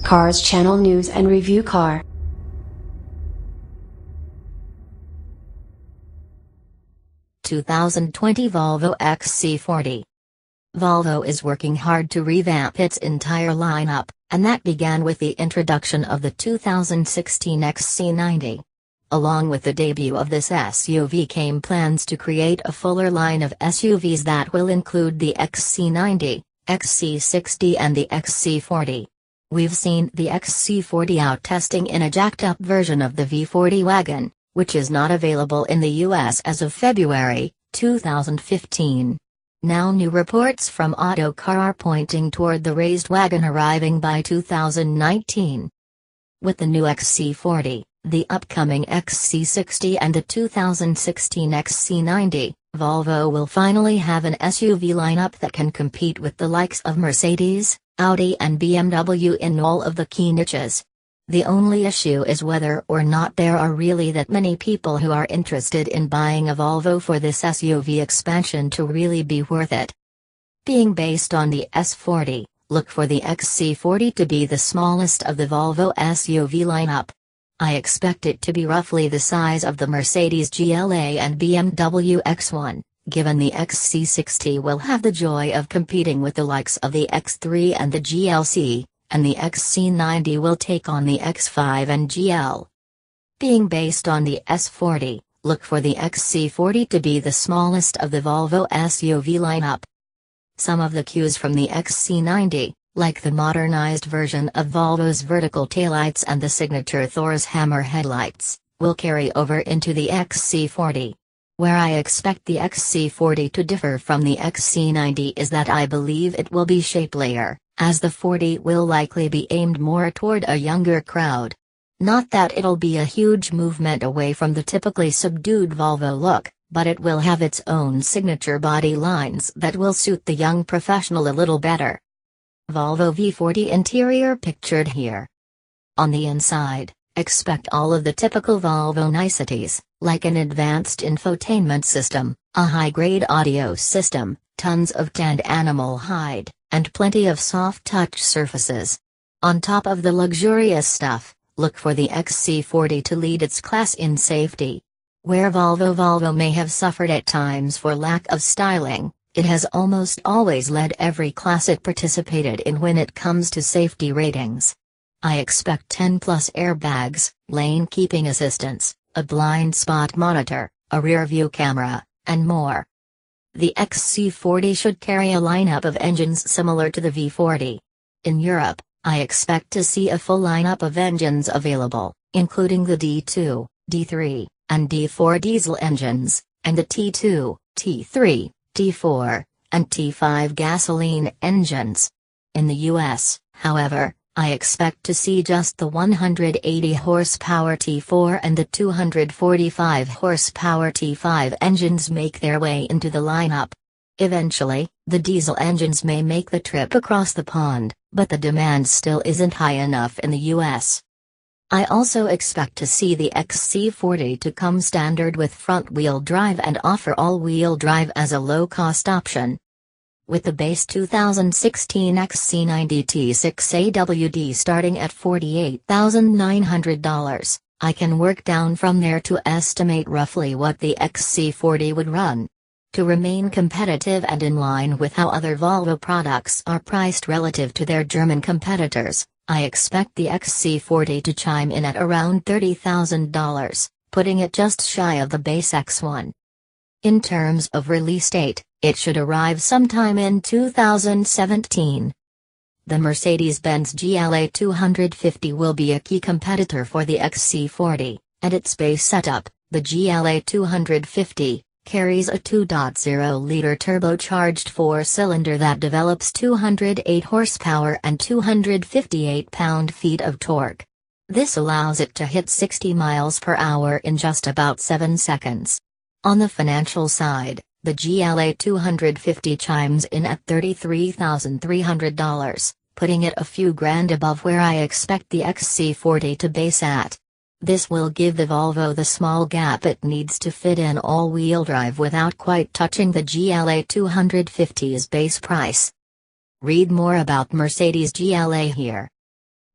Cars Channel News and Review Car. (2020) Volvo XC40. Volvo is working hard to revamp its entire lineup, and that began with the introduction of the 2016 XC90. Along with the debut of this SUV came plans to create a fuller line of SUVs that will include the XC90, XC60 and the XC40. We've seen the XC40 out testing in a jacked-up version of the V40 wagon, which is not available in the US as of February 2015. Now new reports from Autocar are pointing toward the raised wagon arriving by 2019. With the new XC40, the upcoming XC60 and the 2016 XC90, Volvo will finally have an SUV lineup that can compete with the likes of Mercedes, Audi and BMW in all of the key niches. The only issue is whether or not there are really that many people who are interested in buying a Volvo for this SUV expansion to really be worth it. Being based on the S40, look for the XC40 to be the smallest of the Volvo SUV lineup. I expect it to be roughly the size of the Mercedes GLA and BMW X1, given the XC60 will have the joy of competing with the likes of the X3 and the GLC, and the XC90 will take on the X5 and GL. Being based on the S40, look for the XC40 to be the smallest of the Volvo SUV lineup. Some of the cues from the XC90, like the modernized version of Volvo's vertical taillights and the signature Thor's hammer headlights, will carry over into the XC40. Where I expect the XC40 to differ from the XC90 is that I believe it will be shapelier, as the 40 will likely be aimed more toward a younger crowd. Not that it'll be a huge movement away from the typically subdued Volvo look, but it will have its own signature body lines that will suit the young professional a little better. Volvo V40 interior pictured here. On the inside, expect all of the typical Volvo niceties, like an advanced infotainment system, a high-grade audio system, tons of tanned animal hide, and plenty of soft touch surfaces. On top of the luxurious stuff, look for the XC40 to lead its class in safety. Where Volvo may have suffered at times for lack of styling, it has almost always led every class it participated in when it comes to safety ratings. I expect 10+ airbags, lane keeping assistance, a blind spot monitor, a rear-view camera, and more. The XC40 should carry a lineup of engines similar to the V40. In Europe, I expect to see a full lineup of engines available, including the D2, D3, and D4 diesel engines, and the T2, T3, T4, and T5 gasoline engines. In the US, however, I expect to see just the 180 horsepower T4 and the 245 horsepower T5 engines make their way into the lineup. Eventually, the diesel engines may make the trip across the pond, but the demand still isn't high enough in the US. I also expect to see the XC40 to come standard with front-wheel drive and offer all-wheel drive as a low-cost option. With the base 2016 XC90 T6 AWD starting at $48,900, I can work down from there to estimate roughly what the XC40 would run. To remain competitive and in line with how other Volvo products are priced relative to their German competitors, I expect the XC40 to chime in at around $30,000, putting it just shy of the base X1. In terms of release date, it should arrive sometime in 2017. The Mercedes-Benz GLA 250 will be a key competitor for the XC40, and its base setup, the GLA 250, carries a 2.0-liter turbocharged four-cylinder that develops 208 horsepower and 258 pound-feet of torque. This allows it to hit 60 miles per hour in just about 7 seconds. On the financial side, the GLA 250 chimes in at $33,300, putting it a few grand above where I expect the XC40 to base at. This will give the Volvo the small gap it needs to fit in all-wheel drive without quite touching the GLA 250's base price. Read more about Mercedes GLA here.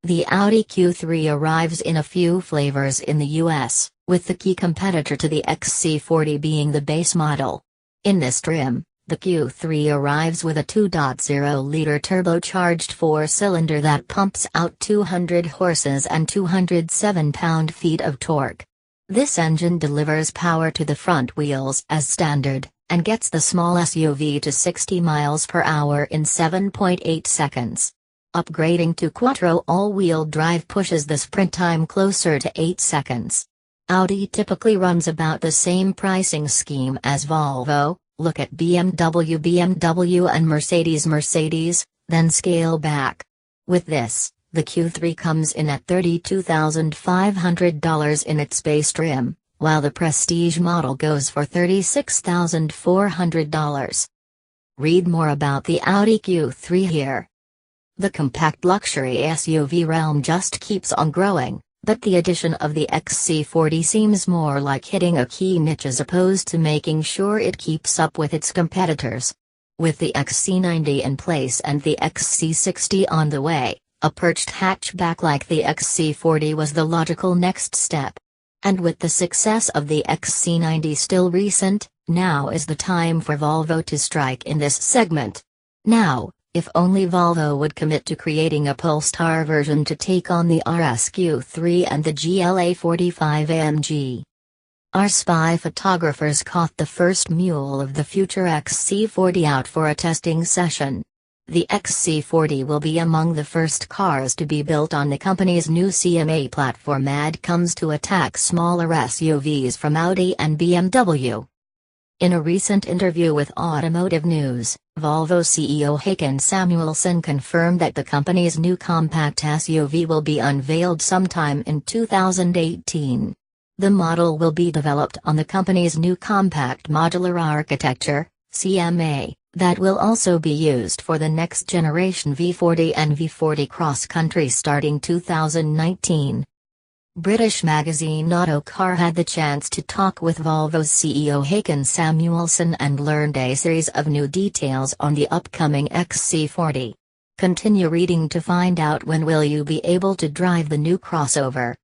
The Audi Q3 arrives in a few flavors in the US, with the key competitor to the XC40 being the base model. In this trim, the Q3 arrives with a 2.0-liter turbocharged four-cylinder that pumps out 200 horses and 207 pound-feet of torque. This engine delivers power to the front wheels as standard, and gets the small SUV to 60 miles per hour in 7.8 seconds. Upgrading to Quattro all-wheel drive pushes the sprint time closer to 8 seconds. Audi typically runs about the same pricing scheme as Volvo. Look at BMW and Mercedes, then scale back. With this, the Q3 comes in at $32,500 in its base trim, while the Prestige model goes for $36,400. Read more about the Audi Q3 here. The compact luxury SUV realm just keeps on growing, but the addition of the XC40 seems more like hitting a key niche as opposed to making sure it keeps up with its competitors. With the XC90 in place and the XC60 on the way, a perched hatchback like the XC40 was the logical next step. And with the success of the XC90 still recent, now is the time for Volvo to strike in this segment. Now, if only Volvo would commit to creating a Polestar version to take on the RS Q3 and the GLA 45 AMG. Our spy photographers caught the first mule of the future XC40 out for a testing session. The XC40 will be among the first cars to be built on the company's new CMA platform that comes to attack smaller SUVs from Audi and BMW. In a recent interview with Automotive News, Volvo CEO Håkan Samuelsson confirmed that the company's new compact SUV will be unveiled sometime in 2018. The model will be developed on the company's new compact modular architecture, CMA, that will also be used for the next generation V40 and V40 cross-country starting 2019. British magazine Autocar had the chance to talk with Volvo's CEO Håkan Samuelsson and learned a series of new details on the upcoming XC40. Continue reading to find out when will you be able to drive the new crossover.